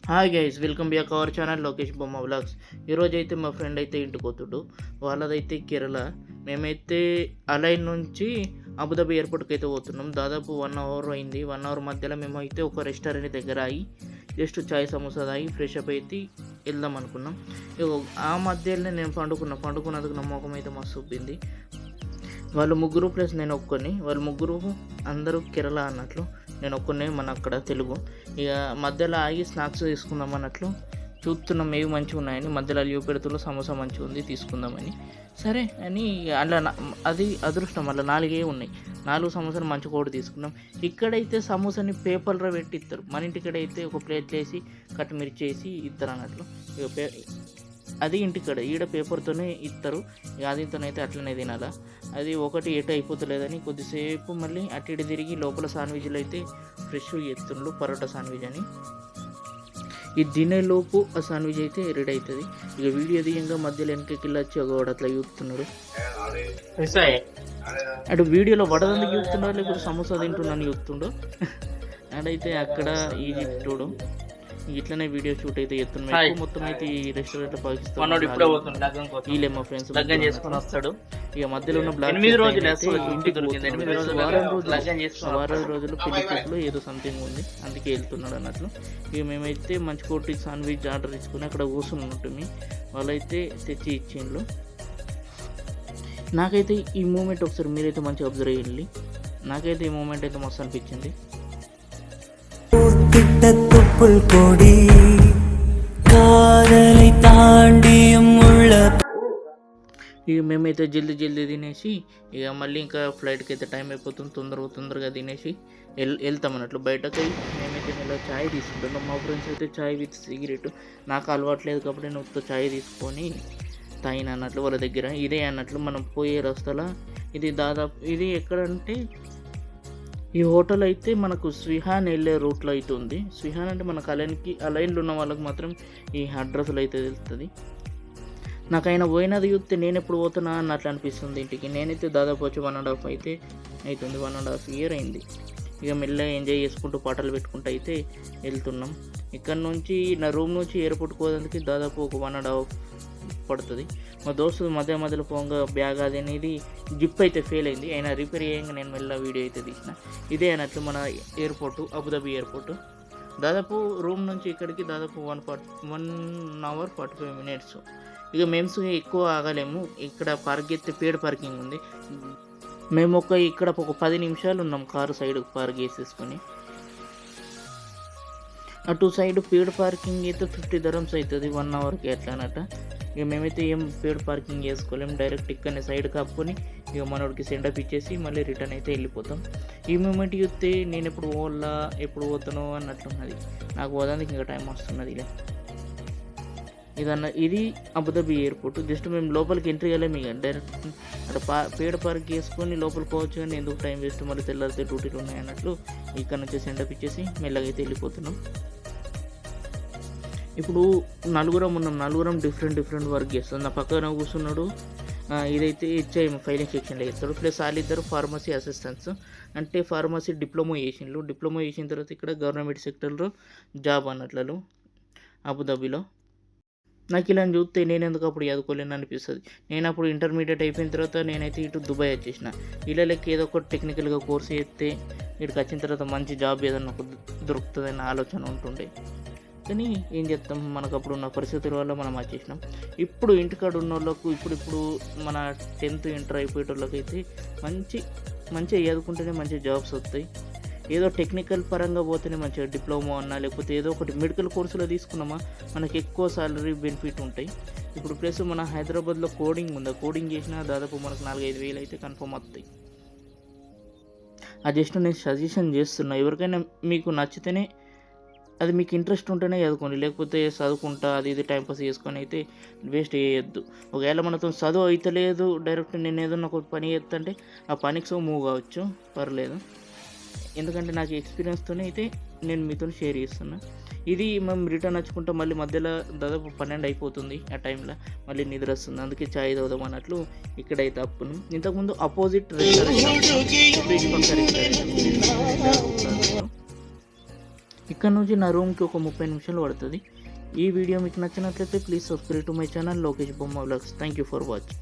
Hi guys, welcome back our channel Lokesh Bomma vlogs. ఈరోజు అయితే మా ఫ్రెండ్ అయితే ఇంటికి పోతుడు. వాళ్ళదైతే కేరళ. మేమైతే అలైన్ నుంచి అబుదాబి ఎయిర్పోర్ట్కి అయితే పోతున్నాం. దాదాపు 1 అవర్ అయింది. 1 అవర్ మధ్యలో మేము అయితే ఒక రెస్టారెంట్ దగ్గర అయ్యి జస్ట్ చాయ్ సమోసా తాగి ఫ్రెష్ అప్ అయితే వెళ్దాం అనుకున్నాం. ఆ మధ్యలోనే నేను పండుకున్నందుకు నా ముఖం అయితే మస్తు ఉబ్బింది. వాళ్ళు ముగ్గురు ప్లస్ నేను ఒక్కని, వాళ్ళు ముగ్గురు అందరూ కేరళ అన్నట్లు, నేను ఒక్కనే మన అక్కడ తెలుగు. ఇక మధ్యలో ఆగి స్నాక్స్ తీసుకుందాం అన్నట్లు చూస్తున్నాం, ఏవి మంచిగా ఉన్నాయని. మధ్యలో లీవ్ పెడుతుల్లో సమోసా మంచిగా ఉంది తీసుకుందామని. సరే అని అలా అది అదృష్టం, అలా 4 ఉన్నాయి. 4 సమోసాలు మంచి కూడా తీసుకున్నాం. ఇక్కడైతే సమోసాని పేపర్లో పెట్టి ఇస్తారు. మన ఇంటికడైతే ఒక ప్లేట్లు వేసి కట్ మిర్చి వేసి ఇస్తారు అన్నట్లు. ఇక అది ఇంటికాడ ఈడ పేపర్తోనే ఇస్తారు. ఆదితోనైతే అట్లనే తినాలా. అది ఒకటి ఎటు అయిపోతలేదని కొద్దిసేపు మళ్ళీ అటు ఇటు తిరిగి లోపల శాండ్విచ్లు అయితే ఫ్రెష్ ఎత్తుండ్రు, పరోటా శాండ్విచ్ అని. ఈ తినేలోపు ఆ శాండ్విచ్ అయితే రెడీ అవుతుంది. ఇక వీడియో దిగంగా మధ్యలో వెనకకి వచ్చి ఒకడు అట్లా చూపుతున్నాడు. అటు వీడియోలో వడదందుకు చూపుతున్నాడు, లేకపోతే సమోసా తింటున్నాను చూపుతుండో. అడైతే అక్కడ ఈజిప్టుడు ఇట్లనే వీడియో షూట్ అయితే ఎత్తున్నాయి. మొత్తం అయితే ఈ రెస్టారెంట్ పాకిస్తాన్ వీళ్ళే మా ఫ్రెండ్స్ చేసుకొని వస్తాడు. ఇక మధ్యలో ఉన్న బ్లాక్ 8 రోజులు పెళ్లి చూపులు ఏదో సంథింగ్ ఉంది, అందుకే వెళ్తున్నాడు అన్నట్లు. ఇక మేమైతే మంచి కోటి శాండ్విచ్ ఆర్డర్ ఇచ్చుకుని అక్కడ కూర్చున్నట్టు వాళ్ళైతే తెచ్చి ఇచ్చిండ్రు. నాకైతే ఈ మూమెంట్ ఒకసారి మీరైతే మంచిగా అబ్జర్వ్ చేయండి. నాకైతే ఈ మూమెంట్ అయితే మస్తు అనిపించింది. ఇక మేమైతే జల్దీ తినేసి ఇక మళ్ళీ ఇంకా ఫ్లైట్కి అయితే టైం అయిపోతుంది, తొందరగా తినేసి వెళ్తాం అన్నట్లు. బయటకి మేమైతే ఇలా ఛాయ్ తీసుకుంటున్నాం. మా ఫ్రెండ్స్ అయితే ఛాయ్ విత్ సిగరెట్, నాకు అలవాట్లేదు కాబట్టి నేను ఉత్త ఛాయ్ తీసుకొని తాగిన అన్నట్లు వాళ్ళ దగ్గర. ఇదే అన్నట్లు మనం పోయే రస్తాలో ఇది దాదాపు ఇది ఎక్కడంటే ఈ హోటల్ అయితే మనకు స్విహాన్ వెళ్ళే రూట్లో అయితే ఉంది. స్విహాన్ అంటే మనకు అలైన్లో ఉన్న వాళ్ళకి మాత్రం ఈ అడ్రస్లు అయితే తెలుస్తుంది. నాకైనా పోయినది చూస్తే నేను ఎప్పుడు పోతున్నా అన్నట్లు అనిపిస్తుంది ఇంటికి. నేనైతే దాదాపు వచ్చి 1.5 అయితే అవుతుంది, 1.5 ఇయర్ అయింది. ఇక మెల్లగా ఎంజాయ్ చేసుకుంటూ పాటలు పెట్టుకుంటూ అయితే వెళ్తున్నాం. ఇక్కడ నుంచి నా రూమ్ నుంచి ఎయిర్పోర్ట్కి పోవడానికి దాదాపు ఒక 1.5 పడుతుంది. మా దోస్తు మధ్యలో పోగా బ్యాగ్ అది అనేది జిప్ అయితే ఫెయిల్ అయింది. అయినా రిపేర్ అయ్యాక నేను మెల్ల వీడియో అయితే తీసిన. ఇదే అన్నట్లు మన ఎయిర్పోర్టు, అబుదాబి ఎయిర్పోర్టు. దాదాపు రూమ్ నుంచి ఇక్కడికి దాదాపు 1 అవర్ 45 మినిట్స్. ఇక మేము ఎక్కువ ఆగలేము. ఇక్కడ పార్క్ అయితే పేడ్ పార్కింగ్ ఉంది. మేము ఇక్కడ ఒక 10 నిమిషాలు ఉన్నాం కారు సైడ్ పార్క్ చేసేసుకొని. అటు సైడ్ పేడ్ పార్కింగ్ అయితే 50 dirhams అవుతుంది 1 అవర్కి ఎట్లా అన్నట్ట. ఇక మేమైతే ఏం పేడ్ పార్కింగ్ చేసుకోలేము, డైరెక్ట్ ఇక్కడనే సైడ్ కాపుకొని ఇక మనోడికి సెండప్ ఇచ్చేసి మళ్ళీ రిటర్న్ అయితే వెళ్ళిపోతాం. ఈ మూమెంట్ చూస్తే నేను ఎప్పుడు పోతానో అన్నట్లున్నది. నాకు పోదానికి ఇంకా టైం వస్తున్నది. ఇది అబుదాబి ఎయిర్పోర్ట్. జస్ట్ మేము లోపలికి ఎంట్రీ వెళ్ళాము. ఇక డైరెక్ట్ అక్కడ పేడ పార్క్ చేసుకొని లోపలికి పోవచ్చు, కానీ ఎందుకు టైం వేస్ట్, మళ్ళీ తెల్లారితే డ్యూటీలు ఉన్నాయి అన్నట్లు ఇక్కడ నుంచి సెండప్ ఇచ్చేసి మెల్లగా అయితే వెళ్ళిపోతున్నాం. ఇప్పుడు నలుగురం డిఫరెంట్ వర్క్ చేస్తాం. నా పక్కన కూర్చున్నాడు, ఇదైతే హెచ్ఐఎం ఫైలింగ్ సెక్షన్లో చేస్తాడు. ప్లస్ వాళ్ళిద్దరు ఫార్మసీ అసిస్టెంట్స్, అంటే ఫార్మసీ డిప్లొమా చేసిన తర్వాత ఇక్కడ గవర్నమెంట్ సెక్టర్లో జాబ్ అన్నట్లు అబుదాబిలో. నాకు ఇలా చూస్తే నేను ఎందుకు అప్పుడు చదువుకోలేను అనిపిస్తుంది. నేను అప్పుడు ఇంటర్మీడియట్ అయిపోయిన తర్వాత నేనైతే ఇటు దుబాయ్ వచ్చేసిన. ఇలా లెక్క ఏదో ఒకటి టెక్నికల్గా కోర్స్ చేస్తే ఇక్కడికి వచ్చిన తర్వాత మంచి జాబ్ ఏదన్నా దొరుకుతుందన్న ఆలోచన ఉంటుండే. కానీ ఏం చేస్తాం, మనకు అప్పుడు ఉన్న పరిస్థితుల వల్ల మనం వచ్చేసినాం. ఇప్పుడు ఇంటికాడ ఉన్న వాళ్ళకు ఇప్పుడు మన 10th ఇంటర్ అయిపోయేటోళ్ళకి అయితే మంచిగా చదువుకుంటేనే మంచి జాబ్స్ వస్తాయి. ఏదో టెక్నికల్ పరంగా పోతేనే మంచిగా డిప్లొమా అన్నా లేకపోతే ఏదో ఒకటి మెడికల్ కోర్సులో తీసుకున్నామా మనకి ఎక్కువ సాలరీ బెనిఫిట్ ఉంటాయి. ఇప్పుడు ప్లస్ మన హైదరాబాద్లో కోడింగ్ ఉంది, కోడింగ్ చేసినా దాదాపు మనకు 4-5 వేలు అయితే కన్ఫర్మ్ వస్తాయి. అది జస్ట్ నేను సజెషన్ చేస్తున్నా, ఎవరికైనా మీకు నచ్చితేనే, అది మీకు ఇంట్రెస్ట్ ఉంటేనే చదువుకోండి. లేకపోతే చదువుకుంటా అది ఇది టైంపాస్ చేసుకొని అయితే వేస్ట్ చేయొద్దు. ఒకవేళ మనతో చదువు అయితే లేదు, డైరెక్ట్ నేను ఏదన్నా ఒక పని చేస్తుంటే ఆ పనికి మూవ్ కావచ్చు, పర్లేదు. ఎందుకంటే నాకు ఎక్స్పీరియన్స్తోనే అయితే నేను మీతో షేర్ చేస్తున్నా. ఇది మేము రిటర్న్ వచ్చుకుంటా మళ్ళీ మధ్యలో దాదాపు 12 అయిపోతుంది. ఆ టైంలో మళ్ళీ నిద్ర వస్తుంది, అందుకే ఛాయ్ తాగుదాం అన్నట్లు ఇక్కడైతే అప్పును. ఇంతకుముందు అపోజిట్ రెస్టారెంట్ ఇక్కడ నుంచి నా రూమ్కి ఒక 30 నిమిషాలు పడుతుంది. ఈ వీడియో మీకు నచ్చినట్లయితే please subscribe to my channel Lokesh Bomma vlogs. Thank you for watching.